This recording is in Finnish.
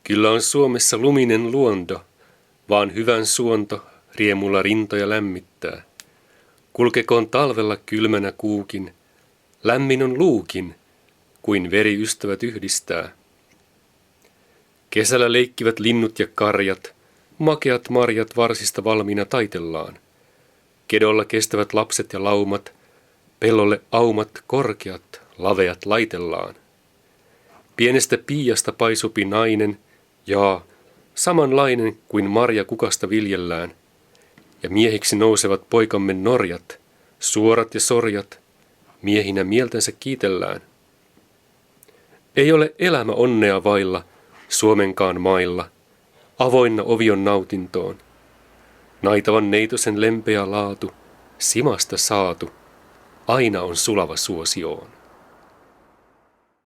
Kyllä on Suomessa luminen luonto, vaan hyvän suonto riemulla rintoja lämmittää. Kulkekoon talvella kylmänä kuukin, lämmin on luukin, kuin veri ystävät yhdistää. Kesällä leikkivät linnut ja karjat, makeat marjat varsista valmiina taitellaan. Kedolla kestävät lapset ja laumat, pellolle aumat korkeat, laveat laitellaan. Pienestä piiasta paisupi nainen, jaa, samanlainen kuin marja kukasta viljellään. Ja miehiksi nousevat poikamme norjat, suorat ja sorjat, miehinä mieltänsä kiitellään. Ei ole elämä onnea vailla Suomenkaan mailla, avoinna ovi on nautintoon. Naitavan neitosen lempeä laatu, simasta saatu, aina on sulava suosioon.